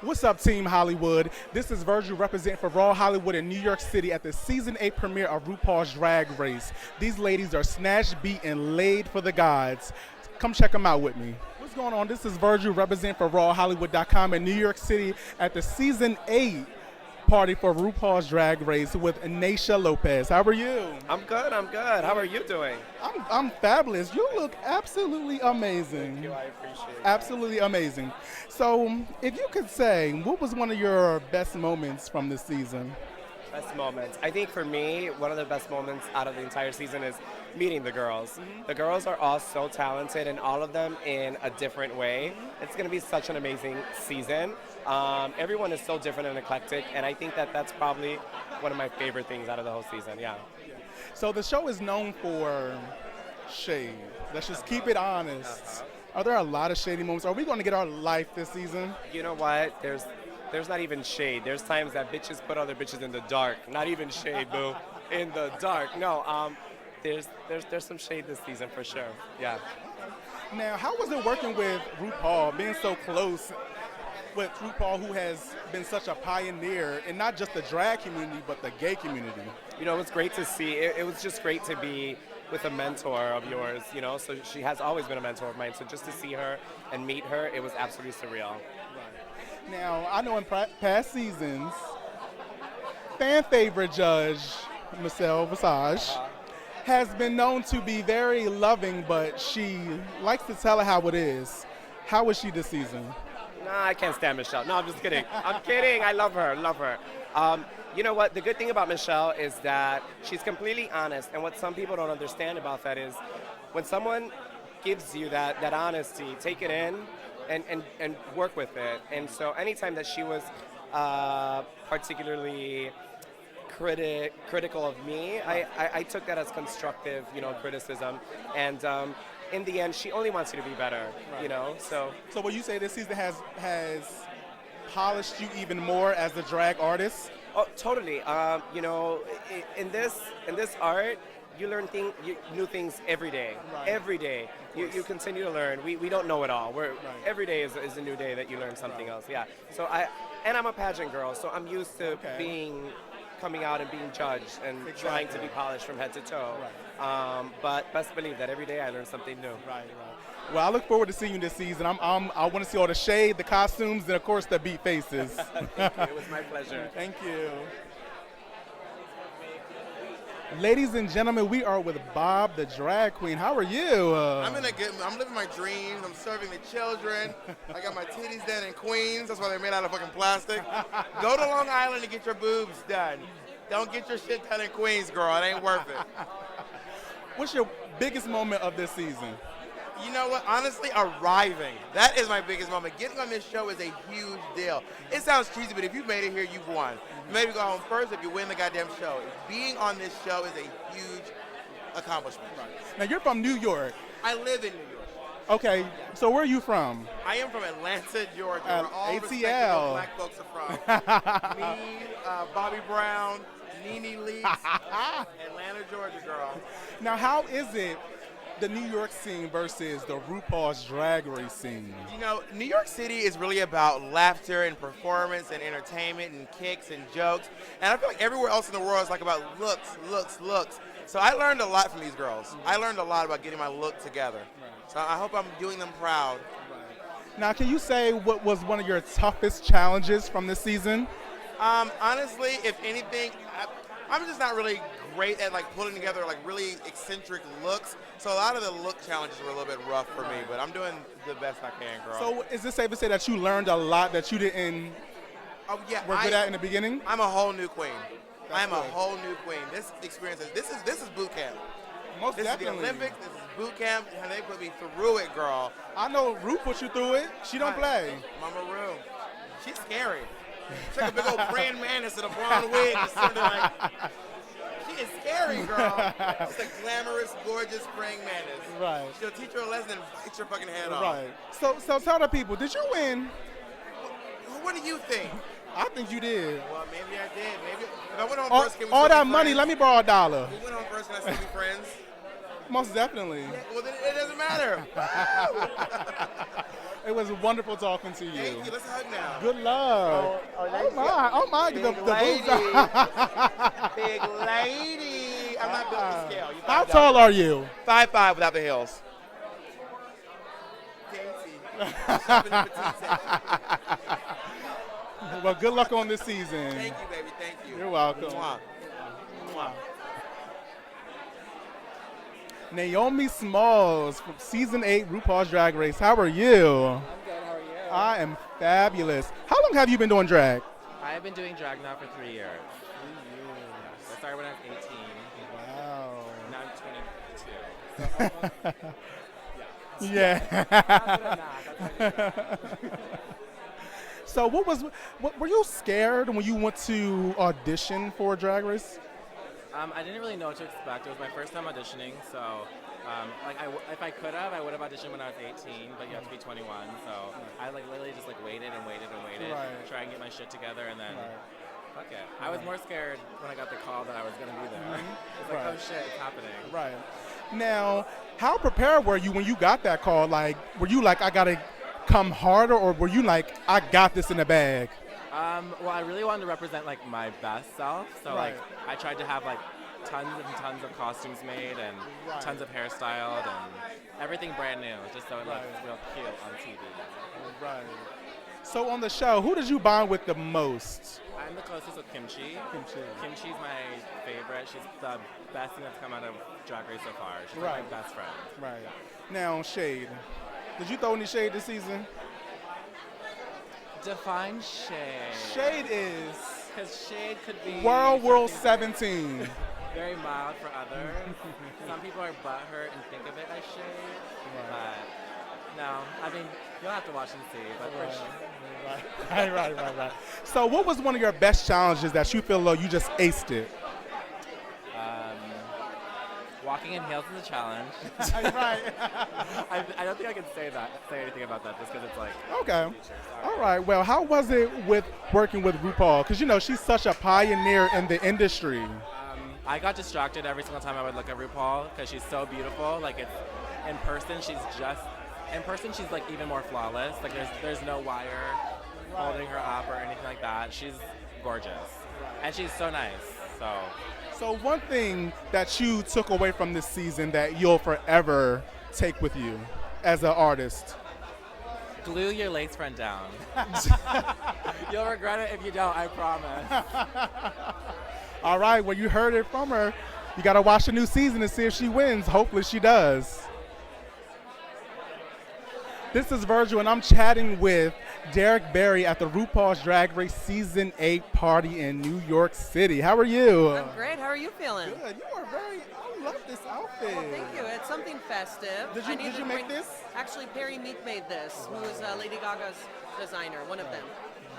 What's up, Team Hollywood? This is Virgil representing for Raw Hollywood in New York City at the Season 8 premiere of RuPaul's Drag Race. These ladies are snatched, beat, and laid for the gods. Come check them out with me. What's going on? This is Virgil representing for RawHollywood.com in New York City at the Season 8 party for RuPaul's Drag Race with Anisha Lopez. How are you? I'm good. How are you doing? I'm fabulous. You look absolutely amazing. Thank you. I appreciate it. Absolutely amazing. So, if you could say, what was one of your best moments from this season? Best moments. I think for me, one of the best moments out of the entire season is meeting the girls. The girls are all so talented, and all of them in a different way. It's going to be such an amazing season. Everyone is so different and eclectic, and I think that that's probably one of my favorite things out of the whole season. Yeah. So the show is known for shade. Let's just keep it honest. Are there a lot of shady moments? Are we going to get our life this season? You know what? There's not even shade. There's times that bitches put other bitches in the dark. Not even shade, boo. In the dark. No. There's some shade this season for sure. Yeah. Now, how was it working with RuPaul, being so close with RuPaul, who has been such a pioneer in not just the drag community, but the gay community? You know, it was great to see. It was just great to be with a mentor of yours, you know, so she has always been a mentor of mine. So just to see her and meet her, it was absolutely surreal. Right. Now, I know in past seasons, fan favorite judge, Michelle Visage, has been known to be very loving, but she likes to tell her how it is. How was she this season? Nah, I can't stand Michelle. No, I'm just kidding. I'm kidding. I love her. You know what? The good thing about Michelle is that she's completely honest. And what some people don't understand about that is when someone gives you that honesty, take it in and work with it. And so anytime that she was particularly critical of me, I took that as constructive, criticism. And in the end, she only wants you to be better, So would you say this season has polished you even more as a drag artist? Oh, totally. In this art, you learn new things every day. Right. Every day, you continue to learn. We don't know it all. Every day is a new day that you learn something else. Yeah. So I'm a pageant girl, so I'm used to coming out and being judged and trying to be polished from head to toe. Right. But best believe that every day I learn something new. Right. Well, I look forward to seeing you this season. I want to see all the shade, the costumes, and of course the beat faces. Thank you. It was my pleasure. Thank you. Ladies and gentlemen, we are with Bob, the drag queen. How are you? I'm living my dreams. I'm serving the children. I got my titties done in Queens. That's why they're made out of fucking plastic. Go to Long Island and get your boobs done. Don't get your shit done in Queens, girl. It ain't worth it. What's your biggest moment of this season? You know what? Honestly, arriving. That is my biggest moment. Getting on this show is a huge deal. It sounds cheesy, but if you made it here, you've won. You maybe go home first if you win the goddamn show. Being on this show is a huge accomplishment. Right. Now, you're from New York. I live in New York. Okay, so where are you from? I am from Atlanta, Georgia, where all ATL. respectable black folks are from. Me, Bobby Brown, Nene Leakes, Atlanta, Georgia, girl. Now, how is it, the New York scene versus the RuPaul's Drag Race scene? You know, New York City is really about laughter and performance and entertainment and kicks and jokes. And I feel like everywhere else in the world is like about looks. So I learned a lot from these girls. I learned a lot about getting my look together. So I hope I'm doing them proud. Now, can you say what was one of your toughest challenges from this season? Honestly, if anything, I'm just not really great at like pulling together like really eccentric looks. So a lot of the look challenges were a little bit rough for me, but I'm doing the best I can, girl. So is it safe to say that you learned a lot that you didn't were good at in the beginning? I'm a whole new queen. I'm a whole new queen. This experience this is boot camp. Most this definitely. Is the Olympics. This is boot camp, and they put me through it, girl. I know Ru put you through it. She don't play. Mama Ru, she's scary. She's like a big old praying mantis in a blonde wig, and something like. She is scary, girl. She's a glamorous, gorgeous praying mantis. Right. She'll teach her a lesson and bite your fucking head off. Right. So tell the people, did you win? What do you think? I think you did. Well, maybe I did. Maybe if I went on first, can we all still that be money, friends? let me borrow a dollar. If we went on first, can I still be friends? Most definitely. Yeah, well, then it doesn't matter. It was wonderful talking to you. Thank you. Let's hug now. Good luck. Oh my. Big The lady. boobs. Big lady. I'm not built to scale. You How found tall out. are you? 5'5" without the heels. Shopping in petite section. Well, good luck on this season. Thank you, baby. Thank you. You're welcome. Mwah. Mwah. Naomi Smalls from season 8 RuPaul's Drag Race. How are you? I'm good. How are you? I am fabulous. How long have you been doing drag? I have been doing drag now for 3 years. 3 years. I started when I was 18. Wow. Now I'm 22. Yeah. So what were you scared when you went to audition for Drag Race? I didn't really know what to expect. It was my first time auditioning, so if I could have, I would have auditioned when I was 18, but you have to be 21. So I literally just waited and waited and waited, Right. try and get my shit together, and then fuck it. I was Right. more scared when I got the call that I was gonna be there. It's like, Right. oh shit, it's happening. Right. Now, how prepared were you when you got that call? Like, were you like, I gotta come harder, or were you like, I got this in the bag? Well, I really wanted to represent like my best self, so Right. like I tried to have like tons and tons of costumes made and Right. tons of hairstyled and everything brand new, just so it looks Right. real cute on TV. Right. So on the show, who did you bond with the most? I'm the closest with Kimchi. Kimchi. Kimchi's my favorite. She's the best thing that's come out of Drag Race so far. She's Right. like my best friend. Right. Now, Shade. Did you throw any shade this season? Define shade. Shade is Because shade could be World something 17. very mild for others. Some people are butthurt and think of it as shade, but no. I mean, you'll have to watch and see. But for sure. Right. So what was one of your best challenges that you feel like you just aced it? Walking in heels is a challenge. Right. I don't think I can say anything about that just because it's like. Okay. Sorry. All right. Well, how was it with working with RuPaul? Because, you know, she's such a pioneer in the industry. I got distracted every single time I would look at RuPaul because she's so beautiful. Like it's in person, she's like even more flawless. Like there's no wire holding her up or anything like that. She's gorgeous, and she's so nice. So one thing that you took away from this season that you'll forever take with you as an artist? Glue your lace front down. You'll regret it if you don't, I promise. All right, well, you heard it from her. You got to watch the new season and see if she wins. Hopefully she does. This is Virgil, and I'm chatting with Derrick Barry at the RuPaul's Drag Race Season 8 party in New York City. How are you? I'm great. How are you feeling? Good. You are I love this outfit. Well, thank you. It's something festive. Did you make this? Actually, Perry Meek made this, who is Lady Gaga's designer, one of them.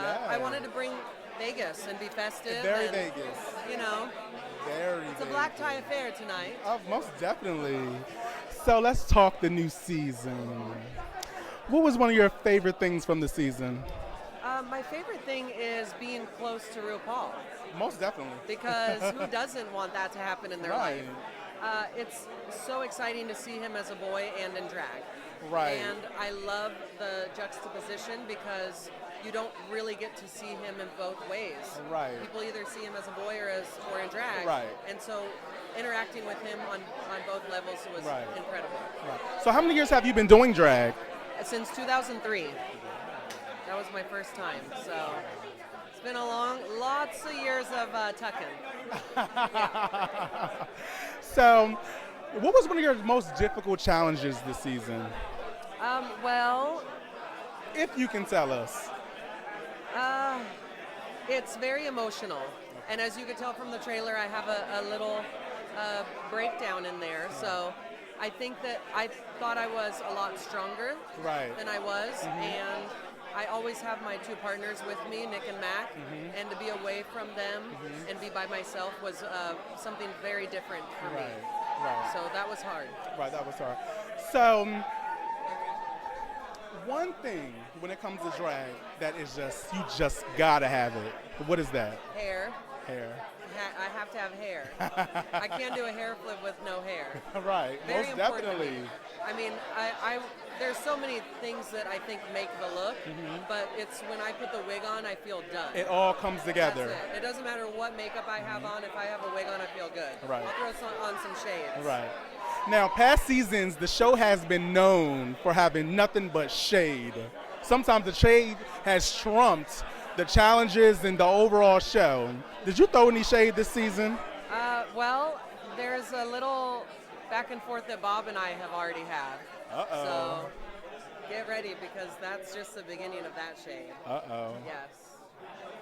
Yeah. I wanted to bring Vegas and be festive. Very and, Vegas. You know, Very it's a black tie affair tonight. Oh, most definitely. So let's talk the new season. What was one of your favorite things from the season? My favorite thing is being close to RuPaul, Most definitely. because who doesn't want that to happen in their Right. life? It's so exciting to see him as a boy and in drag. Right. And I love the juxtaposition because you don't really get to see him in both ways. Right. People either see him as a boy or in drag. Right. And so interacting with him on both levels was Right. incredible. Right. So how many years have you been doing drag? Since 2003. That was my first time. So it's been lots of years of tucking. So what was one of your most difficult challenges this season? Well, If you can tell us. it's very emotional. And as you could tell from the trailer, I have a little breakdown in there. So I think that I thought I was a lot stronger Right. than I was. And I always have my two partners with me, Nick and Mac. And to be away from them and be by myself was something very different for me. Right. So that was hard. Right, that was hard. So, one thing when it comes to drag that is you just gotta have it. What is that? Hair. Hair. I have to have hair. I can't do a hair flip with no hair. Right, Very most important to definitely. me. I mean, there's so many things that I think make the look, but it's when I put the wig on, I feel done. It all comes together. That's it. It doesn't matter what makeup I have on. If I have a wig on, I feel good. Right. I'll throw on some shades. Right. Now, past seasons, the show has been known for having nothing but shade. Sometimes the shade has trumped the challenges and the overall show. Did you throw any shade this season? Well, there's a little back and forth that Bob and I have already had. Uh-oh. So get ready because that's just the beginning of that shade. Uh-oh. Yes.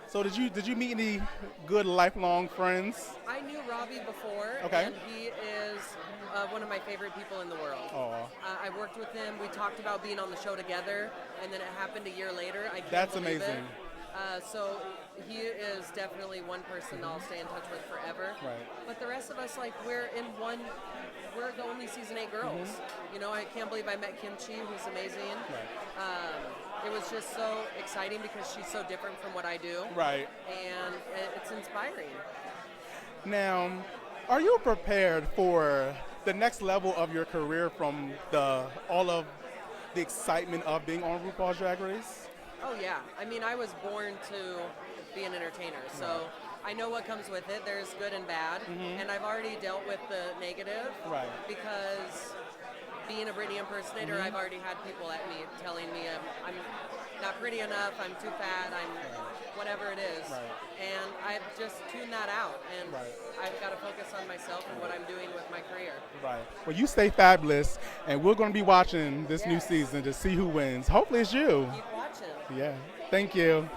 So did you meet any good lifelong friends? I knew Robbie before, Okay. and he is one of my favorite people in the world. Aw. I worked with him. We talked about being on the show together, and then it happened a year later. I can't That's believe amazing. It. So he is definitely one person I'll stay in touch with forever. Right. But the rest of us, like, we're the only season 8 girls. You know, I can't believe I met Kimchi, who's amazing. Right. It was just so exciting because she's so different from what I do. Right. And it's inspiring. Now, are you prepared for the next level of your career from all of the excitement of being on RuPaul's Drag Race? Oh yeah, I mean I was born to be an entertainer, so I know what comes with it. There's good and bad, and I've already dealt with the negative. Right. Because being a Britney impersonator, I've already had people at me telling me I'm not pretty enough, I'm too fat, I'm whatever it is, Right. and I've just tuned that out, and Right. I've got to focus on myself and what I'm doing with my career. Right. Well, you stay fabulous, and we're going to be watching this new Yes. season to see who wins. Hopefully it's you. Keep watching. Yeah. Thank you.